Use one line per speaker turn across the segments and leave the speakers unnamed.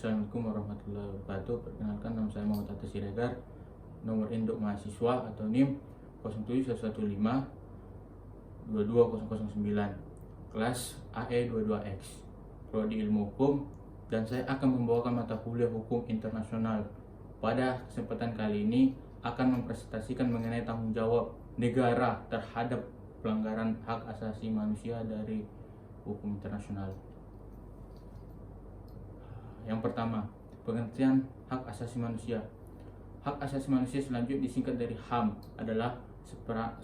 Assalamualaikum warahmatullahi wabarakatuh. Perkenalkan, nama saya Muhammad Hatta Siregar. Nomor induk mahasiswa atau NIM 07115 22009, kelas AE 22X, Prodi Ilmu Hukum, dan saya akan membawakan mata kuliah Hukum Internasional. Pada kesempatan kali ini akan mempresentasikan mengenai tanggung jawab negara terhadap pelanggaran hak asasi manusia dari hukum internasional. Yang pertama, pengertian hak asasi manusia. Hak asasi manusia selanjutnya disingkat dari HAM adalah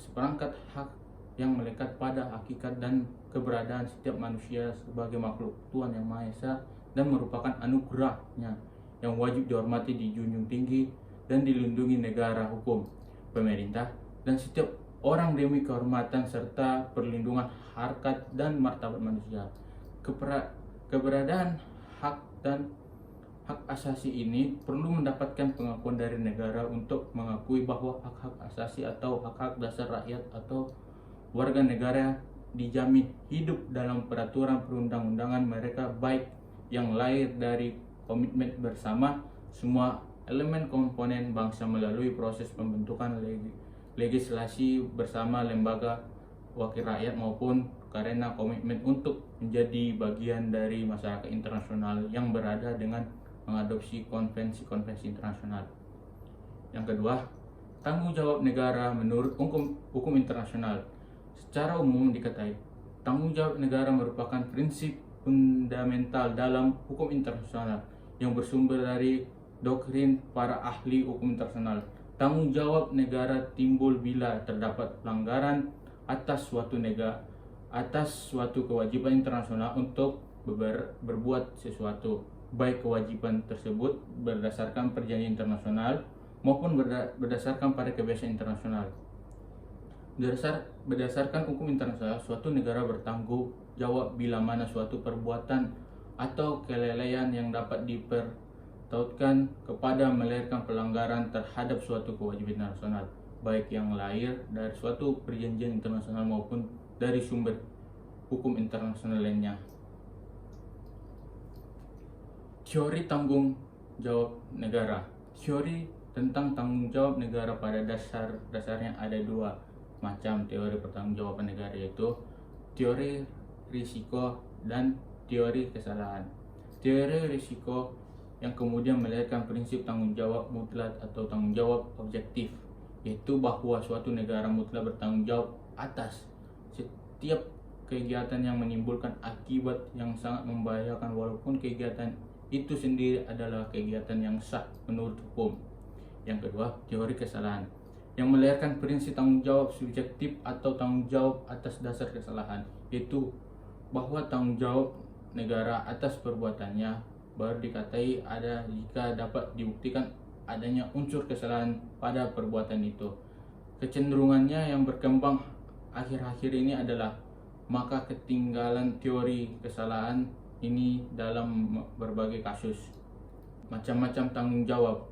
seperangkat hak yang melekat pada hakikat dan keberadaan setiap manusia sebagai makhluk Tuhan Yang Maha Esa dan merupakan anugerahnya yang wajib dihormati, dijunjung tinggi, dan dilindungi negara, hukum, pemerintah, dan setiap orang demi kehormatan serta perlindungan harkat dan martabat manusia. Keberadaan hak dan hak asasi ini perlu mendapatkan pengakuan dari negara untuk mengakui bahwa hak-hak asasi atau hak-hak dasar rakyat atau warga negara dijamin hidup dalam peraturan perundang-undangan mereka, baik yang lahir dari komitmen bersama semua elemen komponen bangsa melalui proses pembentukan legislasi bersama lembaga wakil rakyat maupun karena komitmen untuk menjadi bagian dari masyarakat internasional yang berada dengan mengadopsi konvensi-konvensi internasional. Yang kedua, tanggung jawab negara menurut hukum internasional. Secara umum diketahui, tanggung jawab negara merupakan prinsip fundamental dalam hukum internasional yang bersumber dari doktrin para ahli hukum internasional. Tanggung jawab negara timbul bila terdapat pelanggaran atas suatu kewajiban internasional untuk berbuat sesuatu, baik kewajiban tersebut berdasarkan perjanjian internasional maupun berdasarkan pada kebiasaan internasional. Berdasarkan hukum internasional, suatu negara bertanggung jawab bila mana suatu perbuatan atau kelalaian yang dapat dipertautkan kepada melahirkan pelanggaran terhadap suatu kewajiban internasional, baik yang lahir dari suatu perjanjian internasional maupun dari sumber hukum internasional lainnya. Teori tanggung jawab negara. Teori tentang tanggung jawab negara pada dasarnya ada dua macam teori pertanggungjawaban negara, yaitu teori risiko dan teori kesalahan. Teori risiko yang kemudian melahirkan prinsip tanggung jawab mutlak atau tanggung jawab objektif, yaitu bahwa suatu negara mutlak bertanggung jawab atas setiap kegiatan yang menimbulkan akibat yang sangat membahayakan walaupun kegiatan itu sendiri adalah kegiatan yang sah menurut hukum. Yang kedua, teori kesalahan yang melahirkan prinsip tanggung jawab subjektif atau tanggung jawab atas dasar kesalahan, yaitu bahwa tanggung jawab negara atas perbuatannya baru dikatai ada jika dapat dibuktikan adanya unsur kesalahan pada perbuatan itu. Kecenderungannya yang berkembang akhir-akhir ini adalah maka ketinggalan teori kesalahan ini dalam berbagai kasus. Macam-macam tanggung jawab.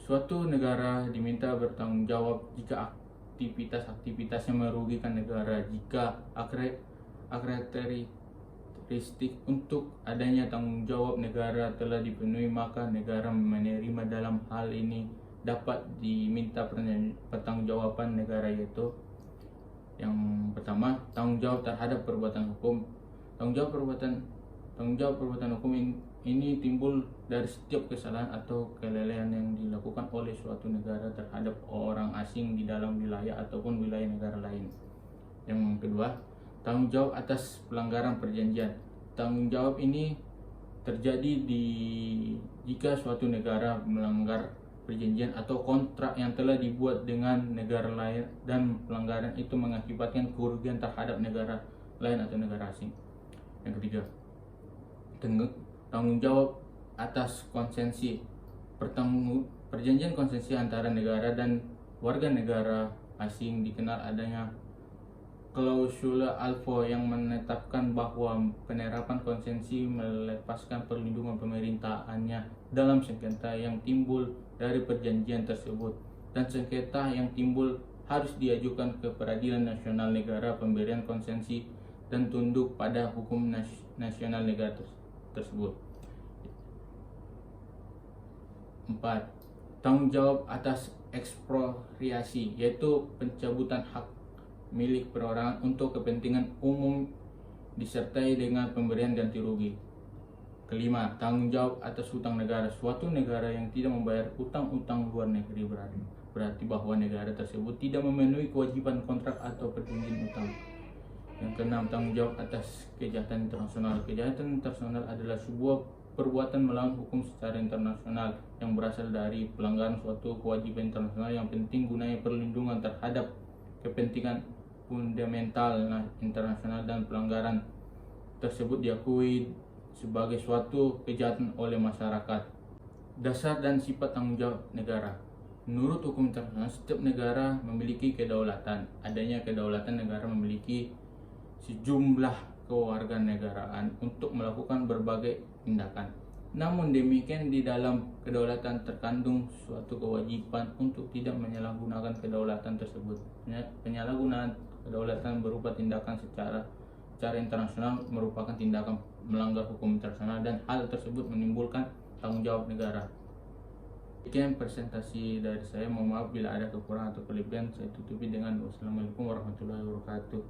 Suatu negara diminta bertanggung jawab jika aktivitas-aktivitasnya merugikan negara. Jika karakteristik untuk adanya tanggung jawab negara telah dipenuhi, maka negara menerima dalam hal ini dapat diminta pertanggungjawaban negara, yaitu yang pertama, tanggung jawab terhadap perbuatan hukum. Tanggung jawab perbuatan hukum ini timbul dari setiap kesalahan atau kelalaian yang dilakukan oleh suatu negara terhadap orang asing di dalam wilayah ataupun wilayah negara lain. Yang kedua, tanggung jawab atas pelanggaran perjanjian. Tanggung jawab ini terjadi jika suatu negara melanggar perjanjian atau kontrak yang telah dibuat dengan negara lain dan pelanggaran itu mengakibatkan kerugian terhadap negara lain atau negara asing. Yang ketiga, tanggung jawab atas konsensi. Perjanjian konsensi antara negara dan warga negara asing dikenal adanya klausula alfa yang menetapkan bahwa penerapan konsensi melepaskan perlindungan pemerintahannya dalam sengketa yang timbul dari perjanjian tersebut, dan sengketa yang timbul harus diajukan ke peradilan nasional negara pemberian konsensi dan tunduk pada hukum nasional negara tersebut. 4. Tanggung jawab atas ekspropriasi, yaitu pencabutan hak milik perorangan untuk kepentingan umum disertai dengan pemberian ganti rugi. Kelima, tanggung jawab atas hutang negara. Suatu negara yang tidak membayar utang-utang luar negeri berarti bahwa negara tersebut tidak memenuhi kewajiban kontrak atau perjanjian utang. Yang keenam, tanggung jawab atas kejahatan internasional. Kejahatan internasional adalah sebuah perbuatan melawan hukum secara internasional yang berasal dari pelanggaran suatu kewajiban internasional yang penting gunanya perlindungan terhadap kepentingan fundamental internasional, dan pelanggaran tersebut diakui sebagai suatu kejahatan oleh masyarakat. Dasar dan sifat tanggung jawab negara. Menurut hukum internasional, setiap negara memiliki kedaulatan. Adanya kedaulatan, negara memiliki sejumlah kewarganegaraan untuk melakukan berbagai tindakan. Namun demikian, di dalam kedaulatan terkandung suatu kewajiban untuk tidak menyalahgunakan kedaulatan tersebut. Penyalahgunaan kedaulatan berupa tindakan secara internasional merupakan tindakan melanggar hukum internasional, dan hal tersebut menimbulkan tanggung jawab negara. Sekian presentasi dari saya. Mohon maaf bila ada kekurangan atau kelebihan. Saya tutupi dengan wassalamualaikum warahmatullahi wabarakatuh.